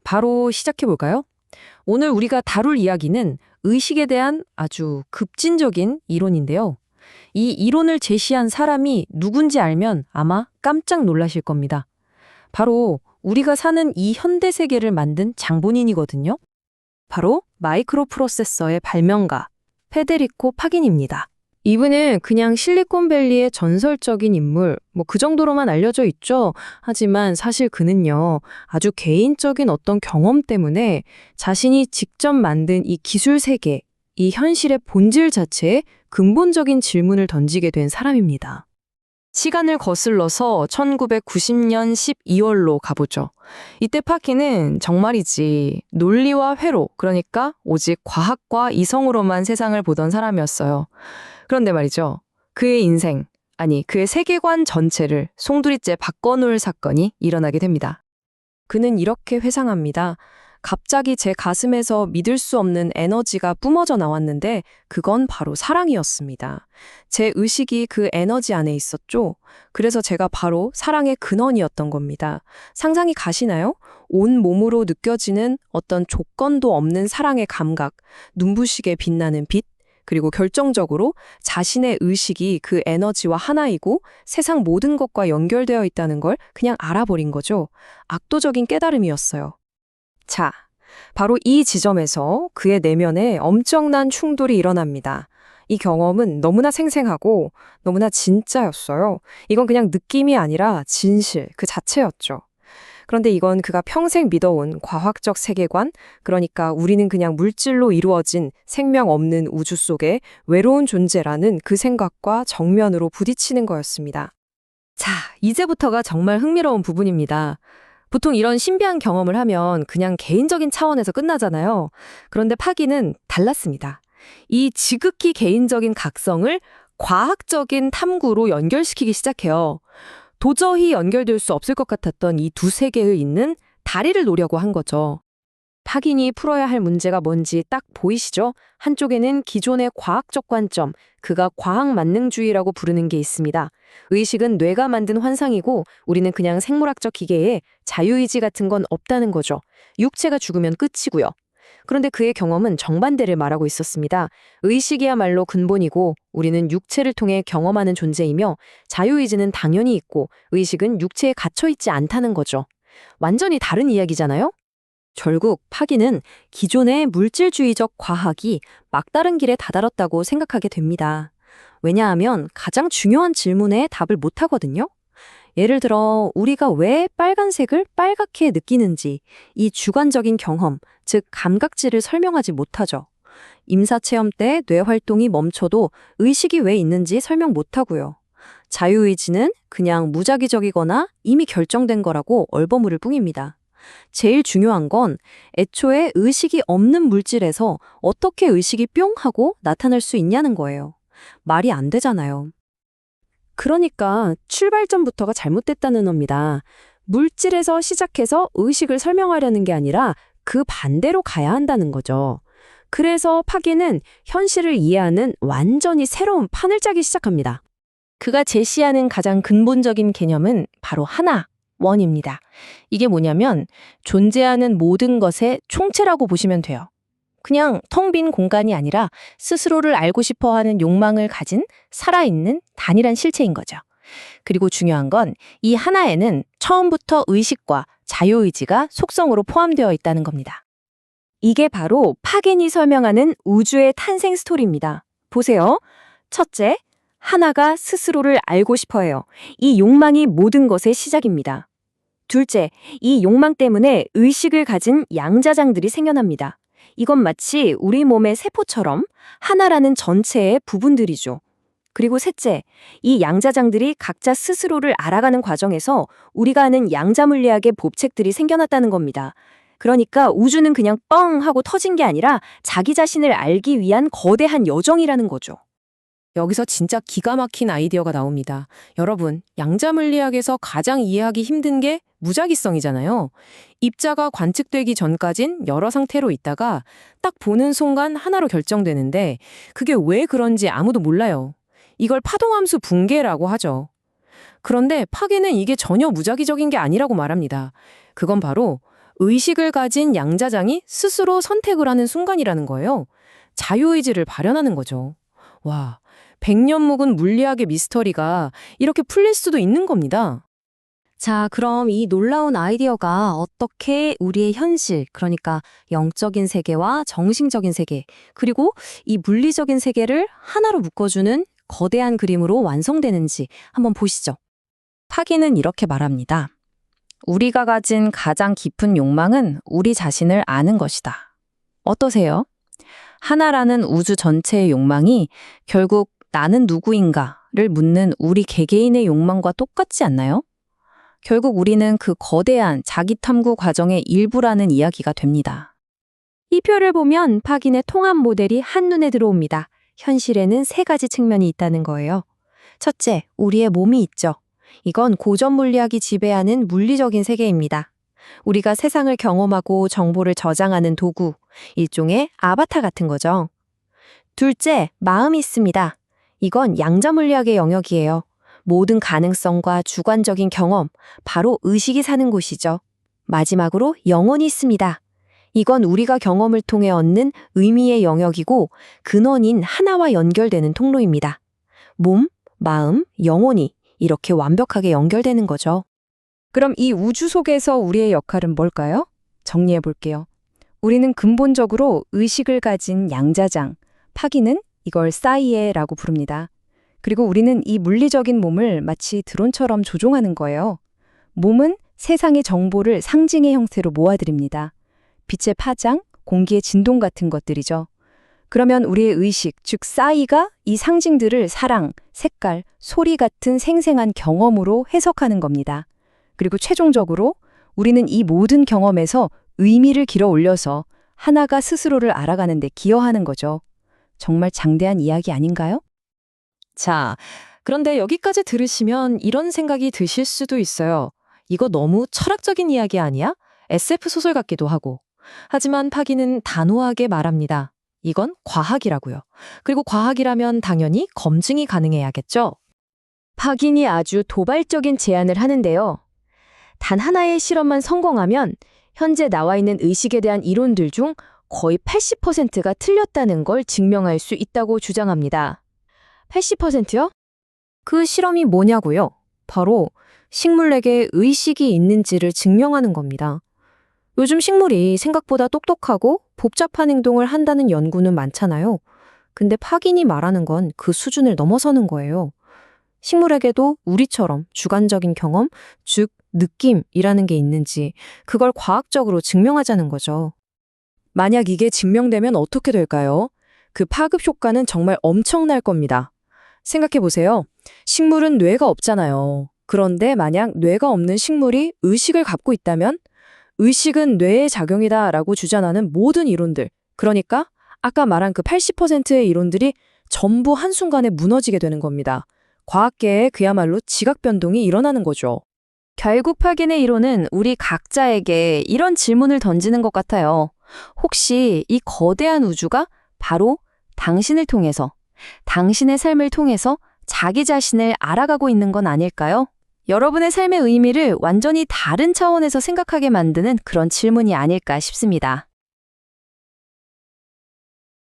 바로 시작해 볼까요? 오늘 우리가 다룰 이야기는 의식에 대한 아주 급진적인 이론인데요. 이 이론을 제시한 사람이 누군지 알면 아마 깜짝 놀라실 겁니다. 바로 우리가 사는 이 현대 세계를 만든 장본인이거든요. 바로 마이크로 프로세서의 발명가 페데리코 파긴입니다. 이분은 그냥 실리콘밸리의 전설적인 인물, 그 정도로만 알려져 있죠. 하지만 사실 그는요, 아주 개인적인 어떤 경험 때문에 자신이 직접 만든 이 기술 세계, 이 현실의 본질 자체에 근본적인 질문을 던지게 된 사람입니다. 시간을 거슬러서 1990년 12월로 가보죠. 이때 파킨은 정말이지 논리와 회로, 그러니까 오직 과학과 이성으로만 세상을 보던 사람이었어요. 그런데 말이죠. 그의 인생, 아니 그의 세계관 전체를 송두리째 바꿔놓을 사건이 일어나게 됩니다. 그는 이렇게 회상합니다. 갑자기 제 가슴에서 믿을 수 없는 에너지가 뿜어져 나왔는데 그건 바로 사랑이었습니다. 제 의식이 그 에너지 안에 있었죠. 그래서 제가 바로 사랑의 근원이었던 겁니다. 상상이 가시나요? 온 몸으로 느껴지는 어떤 조건도 없는 사랑의 감각, 눈부시게 빛나는 빛, 그리고 결정적으로 자신의 의식이 그 에너지와 하나이고 세상 모든 것과 연결되어 있다는 걸 그냥 알아버린 거죠. 압도적인 깨달음이었어요. 자, 바로 이 지점에서 그의 내면에 엄청난 충돌이 일어납니다. 이 경험은 너무나 생생하고 너무나 진짜였어요. 이건 그냥 느낌이 아니라 진실 그 자체였죠. 그런데 이건 그가 평생 믿어온 과학적 세계관, 그러니까 우리는 그냥 물질로 이루어진 생명 없는 우주 속의 외로운 존재라는 그 생각과 정면으로 부딪히는 거였습니다. 자, 이제부터가 정말 흥미로운 부분입니다. 보통 이런 신비한 경험을 하면 그냥 개인적인 차원에서 끝나잖아요. 그런데 파기는 달랐습니다. 이 지극히 개인적인 각성을 과학적인 탐구로 연결시키기 시작해요. 도저히 연결될 수 없을 것 같았던 이 두 세계의 있는 다리를 놓으려고 한 거죠. 파긴이 풀어야 할 문제가 뭔지 딱 보이시죠? 한쪽에는 기존의 과학적 관점, 그가 과학 만능주의라고 부르는 게 있습니다. 의식은 뇌가 만든 환상이고 우리는 그냥 생물학적 기계에 자유의지 같은 건 없다는 거죠. 육체가 죽으면 끝이고요. 그런데 그의 경험은 정반대를 말하고 있었습니다. 의식이야말로 근본이고 우리는 육체를 통해 경험하는 존재이며 자유의지는 당연히 있고 의식은 육체에 갇혀있지 않다는 거죠. 완전히 다른 이야기잖아요? 결국 파기는 기존의 물질주의적 과학이 막다른 길에 다다랐다고 생각하게 됩니다. 왜냐하면 가장 중요한 질문에 답을 못하거든요. 예를 들어 우리가 왜 빨간색을 빨갛게 느끼는지 이 주관적인 경험, 즉 감각지를 설명하지 못하죠. 임사체험 때 뇌 활동이 멈춰도 의식이 왜 있는지 설명 못하고요. 자유의지는 그냥 무작위적이거나 이미 결정된 거라고 얼버무릴 뿐입니다. 제일 중요한 건 애초에 의식이 없는 물질에서 어떻게 의식이 뿅 하고 나타날 수 있냐는 거예요. 말이 안 되잖아요. 그러니까 출발점부터가 잘못됐다는 겁니다. 물질에서 시작해서 의식을 설명하려는 게 아니라 그 반대로 가야 한다는 거죠. 그래서 파기는 현실을 이해하는 완전히 새로운 판을 짜기 시작합니다. 그가 제시하는 가장 근본적인 개념은 바로 하나, 원입니다. 이게 뭐냐면 존재하는 모든 것의 총체라고 보시면 돼요. 그냥 텅 빈 공간이 아니라 스스로를 알고 싶어 하는 욕망을 가진 살아있는 단일한 실체인 거죠. 그리고 중요한 건 이 하나에는 처음부터 의식과 자유의지가 속성으로 포함되어 있다는 겁니다. 이게 바로 파긴이 설명하는 우주의 탄생 스토리입니다. 보세요. 첫째, 하나가 스스로를 알고 싶어 해요. 이 욕망이 모든 것의 시작입니다. 둘째, 이 욕망 때문에 의식을 가진 양자장들이 생겨납니다. 이건 마치 우리 몸의 세포처럼 하나라는 전체의 부분들이죠. 그리고 셋째, 이 양자장들이 각자 스스로를 알아가는 과정에서 우리가 아는 양자물리학의 법칙들이 생겨났다는 겁니다. 그러니까 우주는 그냥 뻥 하고 터진 게 아니라 자기 자신을 알기 위한 거대한 여정이라는 거죠. 여기서 진짜 기가 막힌 아이디어가 나옵니다. 여러분, 양자물리학에서 가장 이해하기 힘든 게 무작위성이잖아요. 입자가 관측되기 전까진 여러 상태로 있다가 딱 보는 순간 하나로 결정되는데 그게 왜 그런지 아무도 몰라요. 이걸 파동함수 붕괴라고 하죠. 그런데 파괴는 이게 전혀 무작위적인 게 아니라고 말합니다. 그건 바로 의식을 가진 양자장이 스스로 선택을 하는 순간이라는 거예요. 자유의지를 발현하는 거죠. 와, 100년 묵은 물리학의 미스터리가 이렇게 풀릴 수도 있는 겁니다. 자, 그럼 이 놀라운 아이디어가 어떻게 우리의 현실, 그러니까 영적인 세계와 정신적인 세계, 그리고 이 물리적인 세계를 하나로 묶어주는 거대한 그림으로 완성되는지 한번 보시죠. 파기는 이렇게 말합니다. 우리가 가진 가장 깊은 욕망은 우리 자신을 아는 것이다. 어떠세요? 하나라는 우주 전체의 욕망이 결국 나는 누구인가를 묻는 우리 개개인의 욕망과 똑같지 않나요? 결국 우리는 그 거대한 자기 탐구 과정의 일부라는 이야기가 됩니다. 이 표를 보면 파긴의 통합 모델이 한눈에 들어옵니다. 현실에는 세 가지 측면이 있다는 거예요. 첫째, 우리의 몸이 있죠. 이건 고전 물리학이 지배하는 물리적인 세계입니다. 우리가 세상을 경험하고 정보를 저장하는 도구, 일종의 아바타 같은 거죠. 둘째, 마음이 있습니다. 이건 양자 물리학의 영역이에요. 모든 가능성과 주관적인 경험, 바로 의식이 사는 곳이죠. 마지막으로 영혼이 있습니다. 이건 우리가 경험을 통해 얻는 의미의 영역이고 근원인 하나와 연결되는 통로입니다. 몸, 마음, 영혼이 이렇게 완벽하게 연결되는 거죠. 그럼 이 우주 속에서 우리의 역할은 뭘까요? 정리해 볼게요. 우리는 근본적으로 의식을 가진 양자장, 파기는 이걸 싸이에라고 부릅니다. 그리고 우리는 이 물리적인 몸을 마치 드론처럼 조종하는 거예요. 몸은 세상의 정보를 상징의 형태로 모아드립니다. 빛의 파장, 공기의 진동 같은 것들이죠. 그러면 우리의 의식, 즉 싸이가 이 상징들을 사랑, 색깔, 소리 같은 생생한 경험으로 해석하는 겁니다. 그리고 최종적으로 우리는 이 모든 경험에서 의미를 길어 올려서 하나가 스스로를 알아가는 데 기여하는 거죠. 정말 장대한 이야기 아닌가요? 자, 그런데 여기까지 들으시면 이런 생각이 드실 수도 있어요. 이거 너무 철학적인 이야기 아니야? SF 소설 같기도 하고. 하지만 파기는 단호하게 말합니다. 이건 과학이라고요. 그리고 과학이라면 당연히 검증이 가능해야겠죠? 파긴이 아주 도발적인 제안을 하는데요. 단 하나의 실험만 성공하면 현재 나와 있는 의식에 대한 이론들 중 거의 80%가 틀렸다는 걸 증명할 수 있다고 주장합니다. 80%요? 그 실험이 뭐냐고요? 바로 식물에게 의식이 있는지를 증명하는 겁니다. 요즘 식물이 생각보다 똑똑하고 복잡한 행동을 한다는 연구는 많잖아요. 근데 파긴이 말하는 건 그 수준을 넘어서는 거예요. 식물에게도 우리처럼 주관적인 경험, 즉 느낌이라는 게 있는지 그걸 과학적으로 증명하자는 거죠. 만약 이게 증명되면 어떻게 될까요? 그 파급 효과는 정말 엄청날 겁니다. 생각해 보세요. 식물은 뇌가 없잖아요. 그런데 만약 뇌가 없는 식물이 의식을 갖고 있다면 의식은 뇌의 작용이다라고 주장하는 모든 이론들, 그러니까 아까 말한 그 80%의 이론들이 전부 한순간에 무너지게 되는 겁니다. 과학계에 그야말로 지각 변동이 일어나는 거죠. 결국 파긴의 이론은 우리 각자에게 이런 질문을 던지는 것 같아요. 혹시 이 거대한 우주가 바로 당신을 통해서, 당신의 삶을 통해서 자기 자신을 알아가고 있는 건 아닐까요? 여러분의 삶의 의미를 완전히 다른 차원에서 생각하게 만드는 그런 질문이 아닐까 싶습니다.